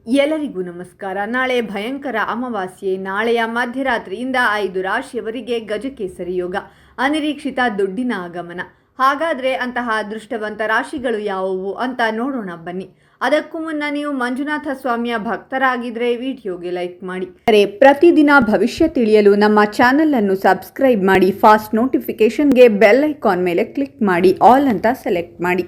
ಎಲ್ಲರಿಗೂ ನಮಸ್ಕಾರ. ನಾಳೆ ಭಯಂಕರ ಅಮಾವಾಸ್ಯೆ. ನಾಳೆಯ ಮಧ್ಯರಾತ್ರಿಯಿಂದ 5 ರಾಶಿಯವರಿಗೆ ಗಜಕೇಸರಿ ಯೋಗ, ಅನಿರೀಕ್ಷಿತ ದುಡ್ಡಿನ ಆಗಮನ. ಹಾಗಾದರೆ ಅಂತಹ ಅದೃಷ್ಟವಂತ ರಾಶಿಗಳು ಯಾವುವು ಅಂತ ನೋಡೋಣ ಬನ್ನಿ. ಅದಕ್ಕೂ ಮುನ್ನ ನೀವು ಮಂಜುನಾಥ ಸ್ವಾಮಿಯ ಭಕ್ತರಾಗಿದ್ದರೆ ವಿಡಿಯೋಗೆ ಲೈಕ್ ಮಾಡಿ. ಪ್ರತಿದಿನ ಭವಿಷ್ಯ ತಿಳಿಯಲು ನಮ್ಮ ಚಾನೆಲ್ ಅನ್ನು ಸಬ್ಸ್ಕ್ರೈಬ್ ಮಾಡಿ. ಫಾಸ್ಟ್ ನೋಟಿಫಿಕೇಶನ್ಗೆ ಬೆಲ್ ಐಕಾನ್ ಮೇಲೆ ಕ್ಲಿಕ್ ಮಾಡಿ, ಆಲ್ ಅಂತ ಸೆಲೆಕ್ಟ್ ಮಾಡಿ.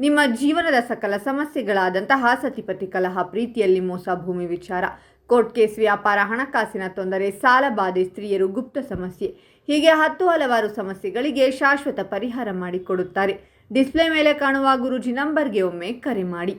ನಿಮ್ಮ ಜೀವನದ ಸಕಲ ಸಮಸ್ಯೆಗಳಾದಂತಹ ಸತಿಪತಿ ಕಲಹ, ಪ್ರೀತಿಯಲ್ಲಿ ಮೋಸ, ಭೂಮಿ ವಿಚಾರ, ಕೋರ್ಟ್ ಕೇಸ್, ವ್ಯಾಪಾರ, ಹಣಕಾಸಿನ ತೊಂದರೆ, ಸಾಲ ಬಾಧೆ, ಸ್ತ್ರೀಯರು, ಗುಪ್ತ ಸಮಸ್ಯೆ, ಹೀಗೆ ಹಲವಾರು ಸಮಸ್ಯೆಗಳಿಗೆ ಶಾಶ್ವತ ಪರಿಹಾರ ಮಾಡಿಕೊಡುತ್ತಾರೆ. ಡಿಸ್ಪ್ಲೇ ಮೇಲೆ ಕಾಣುವ ಗುರೂಜಿ ನಂಬರ್ಗೆ ಒಮ್ಮೆ ಕರೆ ಮಾಡಿ.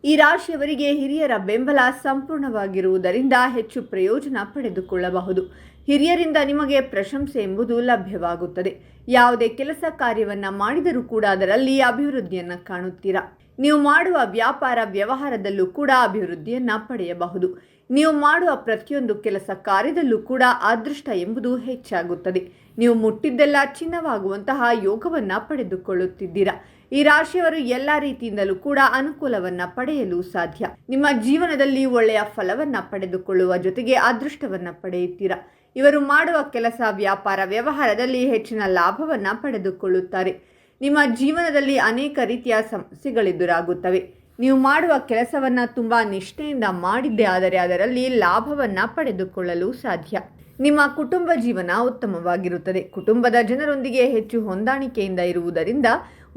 ಈ ರಾಶಿಯವರಿಗೆ ಹಿರಿಯರ ಬೆಂಬಲ ಸಂಪೂರ್ಣವಾಗಿರುವುದರಿಂದ ಹೆಚ್ಚು ಪ್ರಯೋಜನ ಪಡೆದುಕೊಳ್ಳಬಹುದು. ಹಿರಿಯರಿಂದ ನಿಮಗೆ ಪ್ರಶಂಸೆ ಎಂಬುದು ಲಭ್ಯವಾಗುತ್ತದೆ. ಯಾವುದೇ ಕೆಲಸ ಕಾರ್ಯವನ್ನು ಮಾಡಿದರೂ ಕೂಡ ಅದರಲ್ಲಿ ಅಭಿವೃದ್ಧಿಯನ್ನು ಕಾಣುತ್ತೀರಾ. ನೀವು ಮಾಡುವ ವ್ಯಾಪಾರ ವ್ಯವಹಾರದಲ್ಲೂ ಕೂಡ ಅಭಿವೃದ್ಧಿಯನ್ನು ಪಡೆಯಬಹುದು. ನೀವು ಮಾಡುವ ಪ್ರತಿಯೊಂದು ಕೆಲಸ ಕಾರ್ಯದಲ್ಲೂ ಕೂಡ ಅದೃಷ್ಟ ಎಂಬುದು ಹೆಚ್ಚಾಗುತ್ತದೆ. ನೀವು ಮುಟ್ಟಿದ್ದೆಲ್ಲ ಚಿನ್ನವಾಗುವಂತಹ ಯೋಗವನ್ನು ಪಡೆದುಕೊಳ್ಳುತ್ತಿದ್ದೀರಾ. ಈ ರಾಶಿಯವರು ಎಲ್ಲ ರೀತಿಯಿಂದಲೂ ಕೂಡ ಅನುಕೂಲವನ್ನು ಪಡೆಯಲು ಸಾಧ್ಯ. ನಿಮ್ಮ ಜೀವನದಲ್ಲಿ ಒಳ್ಳೆಯ ಫಲವನ್ನು ಪಡೆದುಕೊಳ್ಳುವ ಜೊತೆಗೆ ಅದೃಷ್ಟವನ್ನು ಪಡೆಯುತ್ತೀರಾ. ಇವರು ಮಾಡುವ ಕೆಲಸ ವ್ಯಾಪಾರ ವ್ಯವಹಾರದಲ್ಲಿ ಹೆಚ್ಚಿನ ಲಾಭವನ್ನು ಪಡೆದುಕೊಳ್ಳುತ್ತಾರೆ. ನಿಮ್ಮ ಜೀವನದಲ್ಲಿ ಅನೇಕ ರೀತಿಯ ಸಮಸ್ಯೆಗಳೆದುರಾಗುತ್ತವೆ. ನೀವು ಮಾಡುವ ಕೆಲಸವನ್ನು ತುಂಬ ನಿಷ್ಠೆಯಿಂದ ಮಾಡಿದ್ದೇ ಆದರೆ ಅದರಲ್ಲಿ ಲಾಭವನ್ನು ಪಡೆದುಕೊಳ್ಳಲು ಸಾಧ್ಯ. ನಿಮ್ಮ ಕುಟುಂಬ ಜೀವನ ಉತ್ತಮವಾಗಿರುತ್ತದೆ. ಕುಟುಂಬದ ಜನರೊಂದಿಗೆ ಹೆಚ್ಚು ಹೊಂದಾಣಿಕೆಯಿಂದ ಇರುವುದರಿಂದ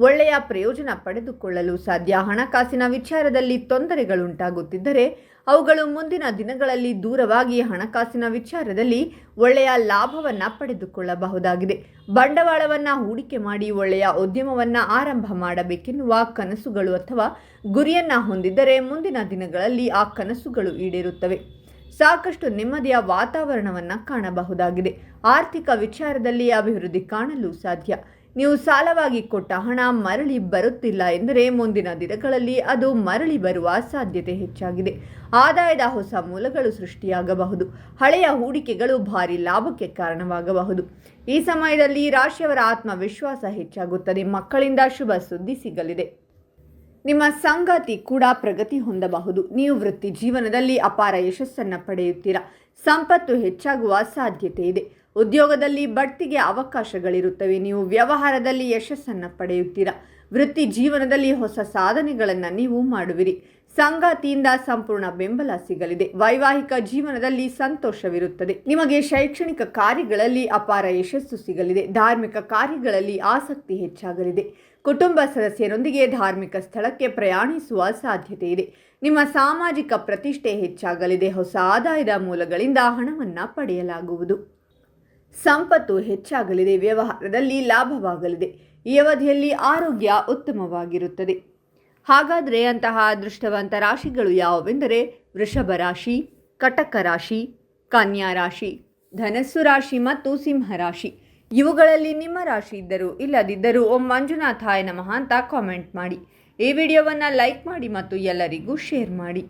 ಒಳ್ಳೆಯ ಪ್ರಯೋಜನ ಪಡೆದುಕೊಳ್ಳಲು ಸಾಧ್ಯ. ಹಣಕಾಸಿನ ವಿಚಾರದಲ್ಲಿ ತೊಂದರೆಗಳುಂಟಾಗುತ್ತಿದ್ದರೆ ಅವುಗಳು ಮುಂದಿನ ದಿನಗಳಲ್ಲಿ ದೂರವಾಗಿ ಹಣಕಾಸಿನ ವಿಚಾರದಲ್ಲಿ ಒಳ್ಳೆಯ ಲಾಭವನ್ನು ಪಡೆದುಕೊಳ್ಳಬಹುದಾಗಿದೆ. ಬಂಡವಾಳವನ್ನು ಹೂಡಿಕೆ ಮಾಡಿ ಒಳ್ಳೆಯ ಉದ್ಯಮವನ್ನು ಆರಂಭ ಮಾಡಬೇಕೆನ್ನುವ ಕನಸುಗಳು ಅಥವಾ ಗುರಿಯನ್ನು ಹೊಂದಿದ್ದರೆ ಮುಂದಿನ ದಿನಗಳಲ್ಲಿ ಆ ಕನಸುಗಳು ಈಡೇರುತ್ತವೆ. ಸಾಕಷ್ಟು ನೆಮ್ಮದಿಯ ವಾತಾವರಣವನ್ನು ಕಾಣಬಹುದಾಗಿದೆ. ಆರ್ಥಿಕ ವಿಚಾರದಲ್ಲಿ ಅಭಿವೃದ್ಧಿ ಕಾಣಲು ಸಾಧ್ಯ. ನೀವು ಸಾಲವಾಗಿ ಕೊಟ್ಟ ಹಣ ಮರಳಿ ಬರುತ್ತಿಲ್ಲ ಎಂದರೆ ಮುಂದಿನ ದಿನಗಳಲ್ಲಿ ಅದು ಮರಳಿ ಬರುವ ಸಾಧ್ಯತೆ ಹೆಚ್ಚಾಗಿದೆ. ಆದಾಯದ ಹೊಸ ಮೂಲಗಳು ಸೃಷ್ಟಿಯಾಗಬಹುದು. ಹಳೆಯ ಹೂಡಿಕೆಗಳು ಭಾರಿ ಲಾಭಕ್ಕೆ ಕಾರಣವಾಗಬಹುದು. ಈ ಸಮಯದಲ್ಲಿ ರಾಶಿಯವರ ಆತ್ಮವಿಶ್ವಾಸ ಹೆಚ್ಚಾಗುತ್ತದೆ. ಮಕ್ಕಳಿಂದ ಶುಭ ಸುದ್ದಿ ಸಿಗಲಿದೆ. ನಿಮ್ಮ ಸಂಗಾತಿ ಕೂಡ ಪ್ರಗತಿ ಹೊಂದಬಹುದು. ನೀವು ವೃತ್ತಿ ಜೀವನದಲ್ಲಿ ಅಪಾರ ಯಶಸ್ಸನ್ನು ಪಡೆಯುತ್ತೀರಾ. ಸಂಪತ್ತು ಹೆಚ್ಚಾಗುವ ಸಾಧ್ಯತೆ ಇದೆ. ಉದ್ಯೋಗದಲ್ಲಿ ಬಡ್ತಿಗೆ ಅವಕಾಶಗಳಿರುತ್ತವೆ. ನೀವು ವ್ಯವಹಾರದಲ್ಲಿ ಯಶಸ್ಸನ್ನು ಪಡೆಯುತ್ತೀರಾ. ವೃತ್ತಿ ಜೀವನದಲ್ಲಿ ಹೊಸ ಸಾಧನೆಗಳನ್ನು ನೀವು ಮಾಡುವಿರಿ. ಸಂಗಾತಿಯಿಂದ ಸಂಪೂರ್ಣ ಬೆಂಬಲ ಸಿಗಲಿದೆ. ವೈವಾಹಿಕ ಜೀವನದಲ್ಲಿ ಸಂತೋಷವಿರುತ್ತದೆ. ನಿಮಗೆ ಶೈಕ್ಷಣಿಕ ಕಾರ್ಯಗಳಲ್ಲಿ ಅಪಾರ ಯಶಸ್ಸು ಸಿಗಲಿದೆ. ಧಾರ್ಮಿಕ ಕಾರ್ಯಗಳಲ್ಲಿ ಆಸಕ್ತಿ ಹೆಚ್ಚಾಗಲಿದೆ. ಕುಟುಂಬ ಸದಸ್ಯರೊಂದಿಗೆ ಧಾರ್ಮಿಕ ಸ್ಥಳಕ್ಕೆ ಪ್ರಯಾಣಿಸುವ ಸಾಧ್ಯತೆ ಇದೆ. ನಿಮ್ಮ ಸಾಮಾಜಿಕ ಪ್ರತಿಷ್ಠೆ ಹೆಚ್ಚಾಗಲಿದೆ. ಹೊಸ ಆದಾಯದ ಮೂಲಗಳಿಂದ ಹಣವನ್ನು ಪಡೆಯಲಾಗುವುದು. ಸಂಪತ್ತು ಹೆಚ್ಚಾಗಲಿದೆ. ವ್ಯವಹಾರದಲ್ಲಿ ಲಾಭವಾಗಲಿದೆ. ಈ ಅವಧಿಯಲ್ಲಿ ಆರೋಗ್ಯ ಉತ್ತಮವಾಗಿರುತ್ತದೆ. ಹಾಗಾದರೆ ಅಂತಹ ಅದೃಷ್ಟವಂತ ರಾಶಿಗಳು ಯಾವುವೆಂದರೆ ವೃಷಭ ರಾಶಿ, ಕಟಕ ರಾಶಿ, ಕನ್ಯಾ ರಾಶಿ, ಧನಸ್ಸು ರಾಶಿ ಮತ್ತು ಸಿಂಹ ರಾಶಿ. ಇವುಗಳಲ್ಲಿ ನಿಮ್ಮ ರಾಶಿ ಇದ್ದರೂ ಇಲ್ಲದಿದ್ದರೂ ಓಂ ಮಂಜುನಾಥಾಯ ನಮಃ ಅಂತ ಕಾಮೆಂಟ್ ಮಾಡಿ. ಈ ವಿಡಿಯೋವನ್ನು ಲೈಕ್ ಮಾಡಿ ಮತ್ತು ಎಲ್ಲರಿಗೂ ಶೇರ್ ಮಾಡಿ.